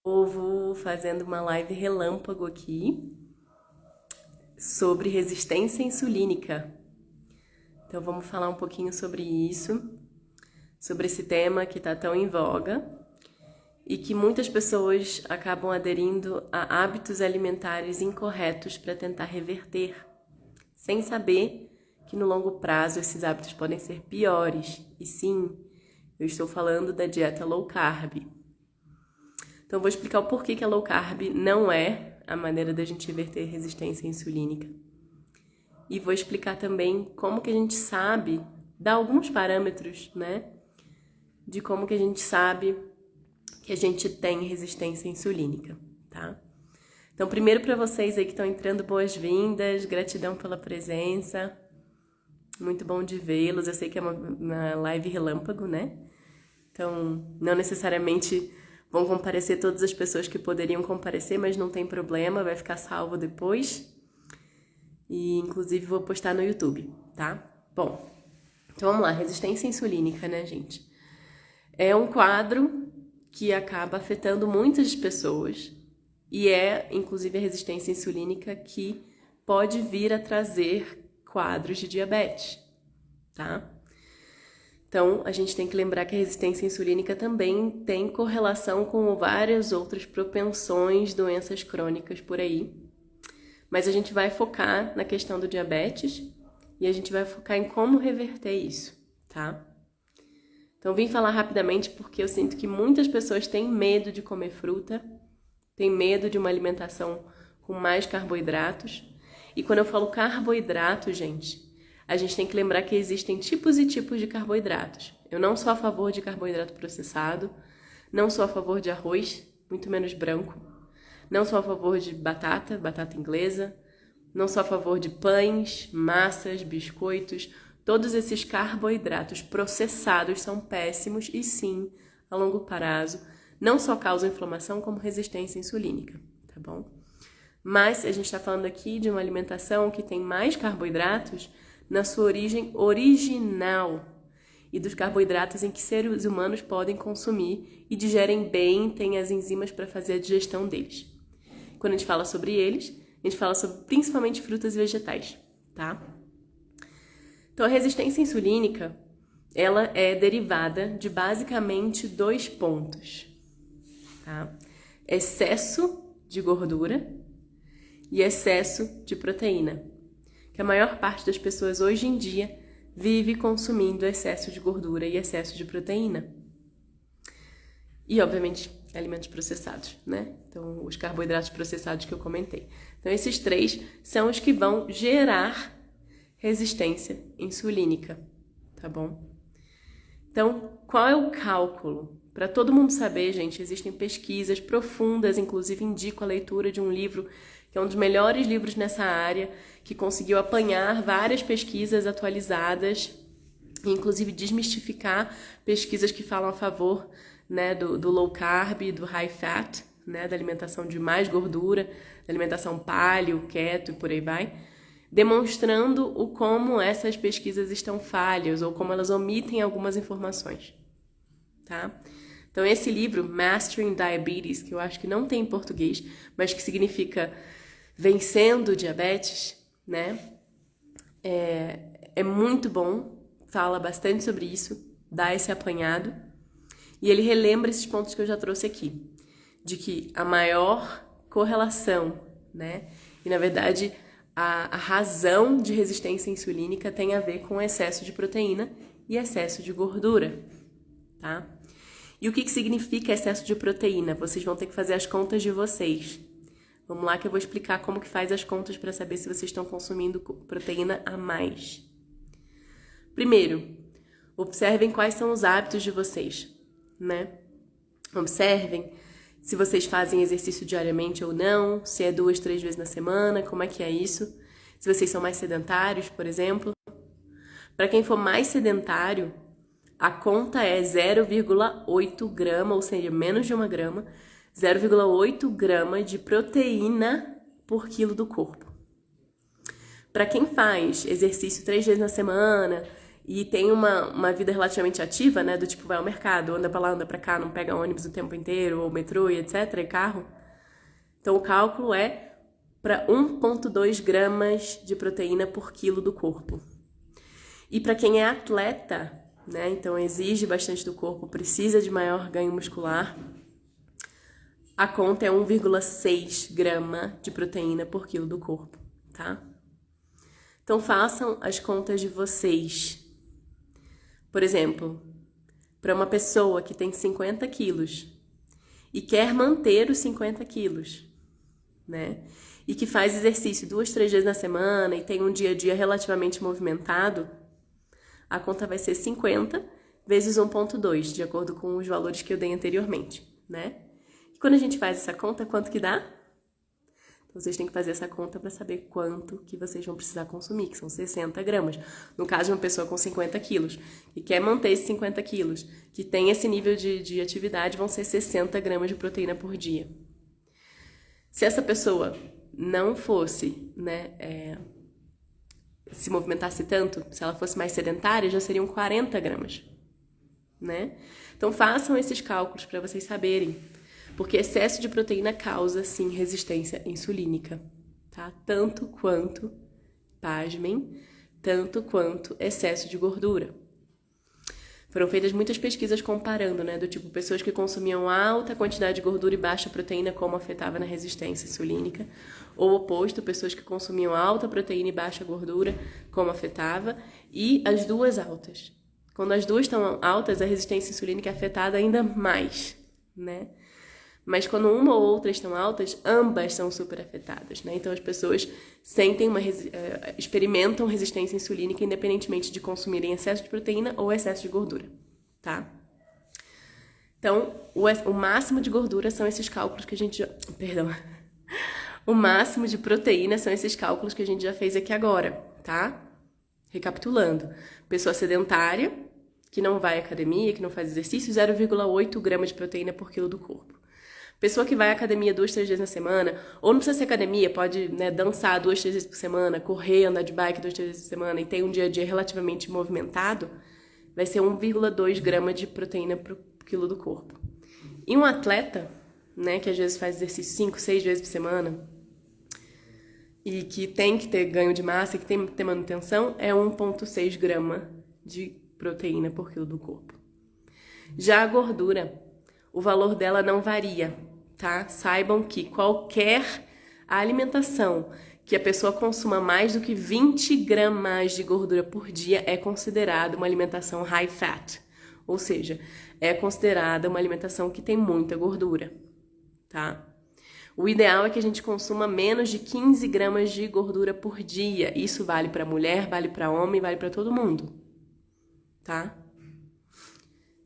Novo, fazendo uma live relâmpago aqui sobre resistência insulínica. Então vamos falar um pouquinho sobre isso, sobre esse tema que está tão em voga e que muitas pessoas acabam aderindo a hábitos alimentares incorretos para tentar reverter, sem saber que no longo prazo esses hábitos podem ser piores. E sim, eu estou falando da dieta low carb. Então, vou explicar o porquê que a low carb não é a maneira da gente reverter resistência insulínica. E vou explicar também como que a gente sabe, dar alguns parâmetros, né? De como que a gente sabe que a gente tem resistência insulínica, tá? Então, primeiro para vocês aí que estão entrando, boas-vindas, gratidão pela presença. Muito bom de vê-los. Eu sei que é uma live relâmpago, né? Então, não necessariamente vão comparecer todas as pessoas que poderiam comparecer, mas não tem problema, vai ficar salvo depois. E, inclusive, vou postar no YouTube, tá? Bom, então vamos lá. Resistência insulínica, né, gente? É um quadro que acaba afetando muitas pessoas e é, inclusive, a resistência insulínica que pode vir a trazer quadros de diabetes, tá? Então, a gente tem que lembrar que a resistência insulínica também tem correlação com várias outras propensões, doenças crônicas por aí. Mas a gente vai focar na questão do diabetes e a gente vai focar em como reverter isso, tá? Então, vim falar rapidamente porque eu sinto que muitas pessoas têm medo de comer fruta, têm medo de uma alimentação com mais carboidratos. E quando eu falo carboidrato, gente, a gente tem que lembrar que existem tipos e tipos de carboidratos. Eu não sou a favor de carboidrato processado, não sou a favor de arroz, muito menos branco, não sou a favor de batata inglesa, não sou a favor de pães, massas, biscoitos. Todos esses carboidratos processados são péssimos e sim, a longo prazo, não só causam inflamação como resistência insulínica, tá bom? Mas a gente está falando aqui de uma alimentação que tem mais carboidratos na sua origem original e dos carboidratos em que seres humanos podem consumir e digerem bem, têm as enzimas para fazer a digestão deles. Quando a gente fala sobre eles, a gente fala sobre principalmente frutas e vegetais, tá? Então, a resistência insulínica, ela é derivada de basicamente 2 pontos, tá? Excesso de gordura e excesso de proteína. Que a maior parte das pessoas hoje em dia vive consumindo excesso de gordura e excesso de proteína. E, obviamente, alimentos processados, né? Então, os carboidratos processados que eu comentei. Então, esses 3 são os que vão gerar resistência insulínica, tá bom? Então, qual é o cálculo? Para todo mundo saber, gente, existem pesquisas profundas, inclusive indico a leitura de um livro que é um dos melhores livros nessa área, que conseguiu apanhar várias pesquisas atualizadas e, inclusive, desmistificar pesquisas que falam a favor, né, do low carb, do high fat, né, da alimentação de mais gordura, da alimentação paleo, keto e por aí vai, demonstrando o como essas pesquisas estão falhas ou como elas omitem algumas informações, tá? Então, esse livro, Mastering Diabetes, que eu acho que não tem em português, mas que significa Vencendo o Diabetes, né? É muito bom, fala bastante sobre isso, dá esse apanhado. E ele relembra esses pontos que eu já trouxe aqui, de que a maior correlação, né? E, na verdade, a razão de resistência insulínica tem a ver com excesso de proteína e excesso de gordura, tá? E o que significa excesso de proteína? Vocês vão ter que fazer as contas de vocês. Vamos lá que eu vou explicar como que faz as contas para saber se vocês estão consumindo proteína a mais. Primeiro, observem quais são os hábitos de vocês, né? Observem se vocês fazem exercício diariamente ou não, se é 2, 3 vezes na semana, como é que é isso? Se vocês são mais sedentários, por exemplo. Para quem for mais sedentário, a conta é 0,8 grama, ou seja, menos de 1 grama, 0,8 grama de proteína por quilo do corpo. Para quem faz exercício 3 vezes na semana e tem uma vida relativamente ativa, né, do tipo vai ao mercado, anda pra lá, anda pra cá, não pega ônibus o tempo inteiro, ou metrô e etc, e carro. Então o cálculo é para 1,2 gramas de proteína por quilo do corpo. E para quem é atleta, né, então exige bastante do corpo, precisa de maior ganho muscular, a conta é 1,6 grama de proteína por quilo do corpo, tá? Então façam as contas de vocês. Por exemplo, para uma pessoa que tem 50 quilos e quer manter os 50 quilos, né? E que faz exercício 2, 3 vezes na semana e tem um dia a dia relativamente movimentado, a conta vai ser 50 vezes 1,2, de acordo com os valores que eu dei anteriormente, né? E quando a gente faz essa conta, quanto que dá? Então, vocês têm que fazer essa conta para saber quanto que vocês vão precisar consumir, que são 60 gramas. No caso de uma pessoa com 50 quilos, que quer manter esses 50 quilos, que tem esse nível de atividade, vão ser 60 gramas de proteína por dia. Se essa pessoa não fosse, né, se movimentasse tanto, se ela fosse mais sedentária, já seriam 40 gramas, né? Então façam esses cálculos para vocês saberem, porque excesso de proteína causa, sim, resistência insulínica, tá? Tanto quanto, pasmem, tanto quanto excesso de gordura. Foram feitas muitas pesquisas comparando, né, do tipo, pessoas que consumiam alta quantidade de gordura e baixa proteína, como afetava na resistência insulínica, ou o oposto, pessoas que consumiam alta proteína e baixa gordura, como afetava, e as duas altas. Quando as duas estão altas, a resistência insulínica é afetada ainda mais, né? Mas quando uma ou outra estão altas, ambas são super afetadas, né? Então as pessoas sentem experimentam resistência insulínica independentemente de consumirem excesso de proteína ou excesso de gordura, tá? Então, o máximo de gordura são esses cálculos que a gente O máximo de proteína são esses cálculos que a gente já fez aqui agora, tá? Recapitulando. Pessoa sedentária, que não vai à academia, que não faz exercício, 0,8 gramas de proteína por quilo do corpo. Pessoa que vai à academia 2, 3 vezes na semana, ou não precisa ser academia, pode, né, dançar 2, 3 vezes por semana, correr, andar de bike 2, 3 vezes por semana e tem um dia a dia relativamente movimentado, vai ser 1,2 gramas de proteína por quilo do corpo. E um atleta, né, que às vezes faz exercício 5, 6 vezes por semana e que tem que ter ganho de massa, que tem que ter manutenção, é 1,6 grama de proteína por quilo do corpo. Já a gordura, o valor dela não varia, tá? Saibam que qualquer alimentação que a pessoa consuma mais do que 20 gramas de gordura por dia é considerada uma alimentação high fat, ou seja, é considerada uma alimentação que tem muita gordura, tá? O ideal é que a gente consuma menos de 15 gramas de gordura por dia. Isso vale para mulher, vale para homem, vale para todo mundo, tá?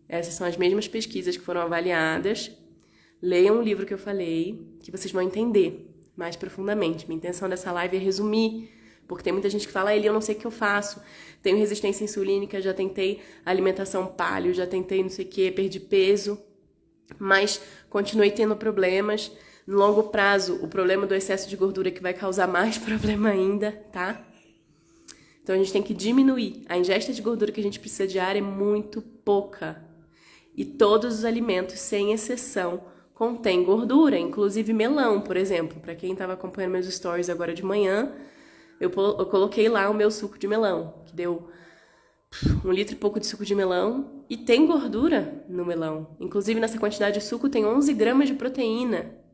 Essas são as mesmas pesquisas que foram avaliadas. Leiam o livro que eu falei, que vocês vão entender mais profundamente. Minha intenção dessa live é resumir, porque tem muita gente que fala, Eli, eu não sei o que eu faço. Tenho resistência insulínica, já tentei alimentação paleo, já tentei não sei o que, perdi peso, mas continuei tendo problemas. No longo prazo, o problema do excesso de gordura é que vai causar mais problema ainda, tá? Então a gente tem que diminuir. A ingesta de gordura que a gente precisa diária é muito pouca. E todos os alimentos, sem exceção, contêm gordura, inclusive melão, por exemplo. Para quem estava acompanhando meus stories agora de manhã, eu coloquei lá o meu suco de melão, que deu 1 litro e pouco de suco de melão, e tem gordura no melão. Inclusive, nessa quantidade de suco tem 11 gramas de proteína.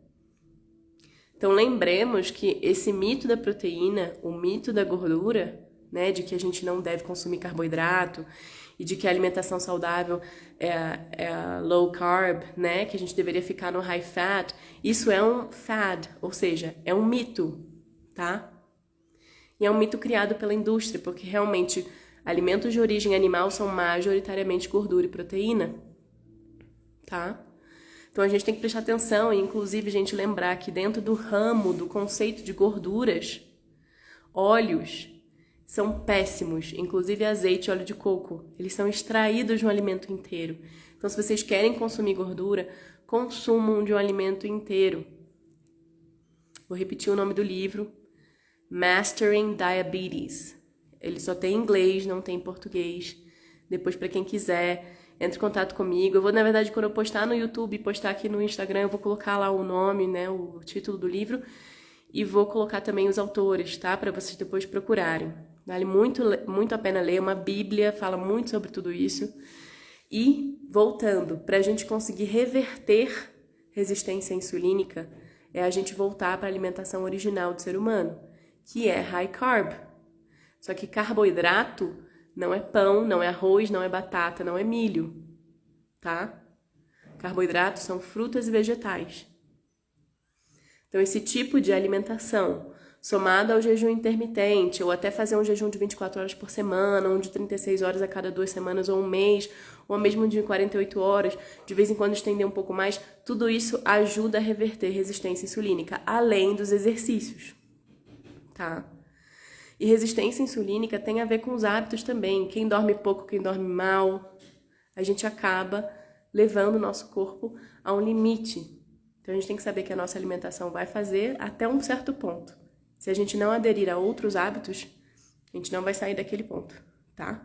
Então, lembremos que esse mito da proteína, o mito da gordura, né, de que a gente não deve consumir carboidrato e de que a alimentação saudável é low carb, né, que a gente deveria ficar no high fat, isso é um fad, ou seja, é um mito, tá? E é um mito criado pela indústria, porque realmente alimentos de origem animal são majoritariamente gordura e proteína, tá? Então a gente tem que prestar atenção e, inclusive, a gente lembrar que dentro do ramo do conceito de gorduras, óleos são péssimos, inclusive azeite e óleo de coco. Eles são extraídos de um alimento inteiro. Então, se vocês querem consumir gordura, consumam de um alimento inteiro. Vou repetir o nome do livro, Mastering Diabetes. Ele só tem em inglês, não tem em português. Depois, para quem quiser, entre em contato comigo. Eu vou, na verdade, quando eu postar no YouTube, postar aqui no Instagram, eu vou colocar lá o nome, né, o título do livro, e vou colocar também os autores, tá? Para vocês depois procurarem. Vale muito, muito a pena ler, uma bíblia, fala muito sobre tudo isso. E, voltando, para a gente conseguir reverter resistência insulínica, é a gente voltar para a alimentação original do ser humano, que é high carb. Só que carboidrato não é pão, não é arroz, não é batata, não é milho, tá? Carboidratos são frutas e vegetais. Então, esse tipo de alimentação, somado ao jejum intermitente, ou até fazer um jejum de 24 horas por semana, um de 36 horas a cada 2 semanas ou um mês, ou mesmo de 48 horas, de vez em quando estender um pouco mais, tudo isso ajuda a reverter resistência insulínica, além dos exercícios, tá? E resistência insulínica tem a ver com os hábitos também. Quem dorme pouco, quem dorme mal, a gente acaba levando o nosso corpo a um limite. Então, a gente tem que saber que a nossa alimentação vai fazer até um certo ponto. Se a gente não aderir a outros hábitos, a gente não vai sair daquele ponto, tá?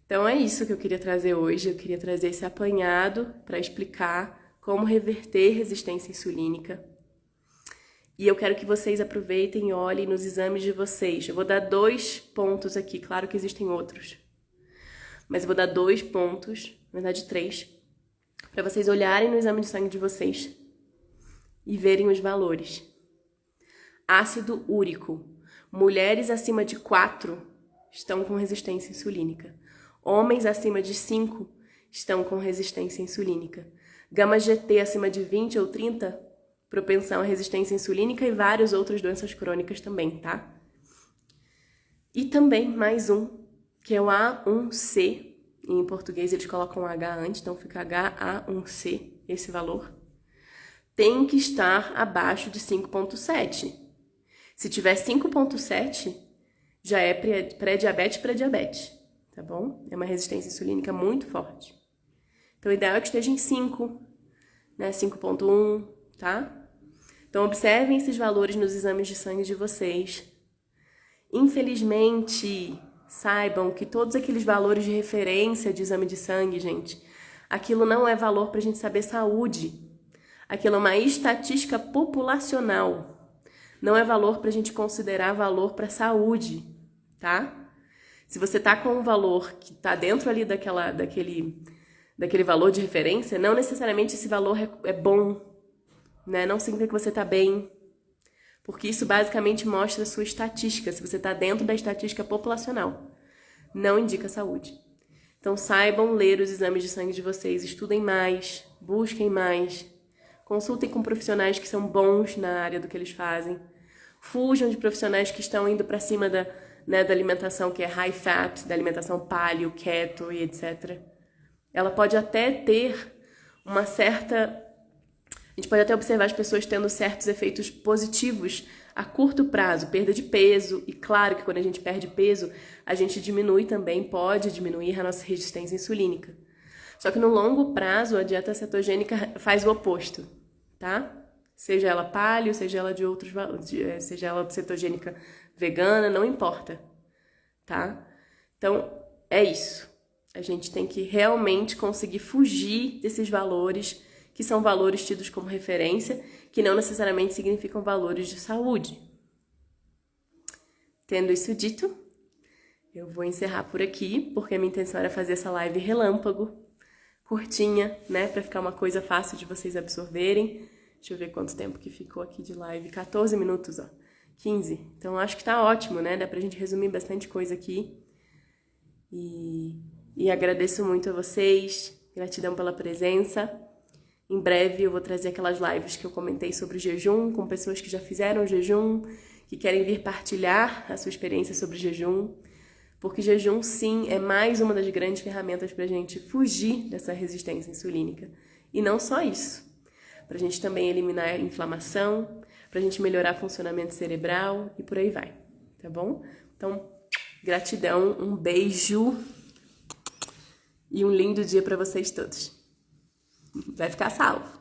Então, é isso que eu queria trazer hoje. Eu queria trazer esse apanhado para explicar como reverter resistência insulínica. E eu quero que vocês aproveitem e olhem nos exames de vocês. Eu vou dar 2 pontos aqui, claro que existem outros. Mas eu vou dar 2 pontos, na verdade 3, para vocês olharem no exame de sangue de vocês e verem os valores. Ácido úrico. Mulheres acima de 4 estão com resistência insulínica. Homens acima de 5 estão com resistência insulínica. Gama GT acima de 20 ou 30, propensão à resistência insulínica e várias outras doenças crônicas também, tá? E também mais um, que é o A1C. Em português eles colocam H antes, então fica HA1C, esse valor. Tem que estar abaixo de 5,7. Se tiver 5,7, já é pré-diabetes, tá bom? É uma resistência insulínica muito forte. Então, o ideal é que esteja em 5, né? 5,1, tá? Então, observem esses valores nos exames de sangue de vocês. Infelizmente, saibam que todos aqueles valores de referência de exame de sangue, gente, aquilo não é valor para a gente saber saúde. Aquilo é uma estatística populacional. Não é valor para a gente considerar valor para saúde, tá? Se você tá com um valor que tá dentro ali daquele valor de referência, não necessariamente esse valor é bom, né? Não significa que você tá bem, porque isso basicamente mostra a sua estatística, se você tá dentro da estatística populacional. Não indica saúde. Então saibam ler os exames de sangue de vocês, estudem mais, busquem mais, consultem com profissionais que são bons na área do que eles fazem. Fujam de profissionais que estão indo para cima da alimentação que é high fat, da alimentação paleo, keto e etc. Ela pode até ter uma certa... A gente pode até observar as pessoas tendo certos efeitos positivos a curto prazo, perda de peso. E claro que quando a gente perde peso, a gente diminui também, pode diminuir a nossa resistência insulínica. Só que no longo prazo, a dieta cetogênica faz o oposto, tá? Seja ela paleo, seja ela de outros, seja ela cetogênica vegana, não importa, tá? Então, é isso. A gente tem que realmente conseguir fugir desses valores, que são valores tidos como referência, que não necessariamente significam valores de saúde. Tendo isso dito, eu vou encerrar por aqui, porque a minha intenção era fazer essa live relâmpago, curtinha, né, pra ficar uma coisa fácil de vocês absorverem. Deixa eu ver quanto tempo que ficou aqui de live. 14 minutos, ó. 15. Então, acho que tá ótimo, né? Dá pra gente resumir bastante coisa aqui. E agradeço muito a vocês. Gratidão pela presença. Em breve eu vou trazer aquelas lives que eu comentei sobre o jejum, com pessoas que já fizeram jejum, que querem vir partilhar a sua experiência sobre jejum. Porque jejum, sim, é mais uma das grandes ferramentas pra gente fugir dessa resistência insulínica. E não só isso. Pra gente também eliminar a inflamação, pra gente melhorar o funcionamento cerebral e por aí vai, tá bom? Então, gratidão, um beijo e um lindo dia pra vocês todos. Vai ficar salvo!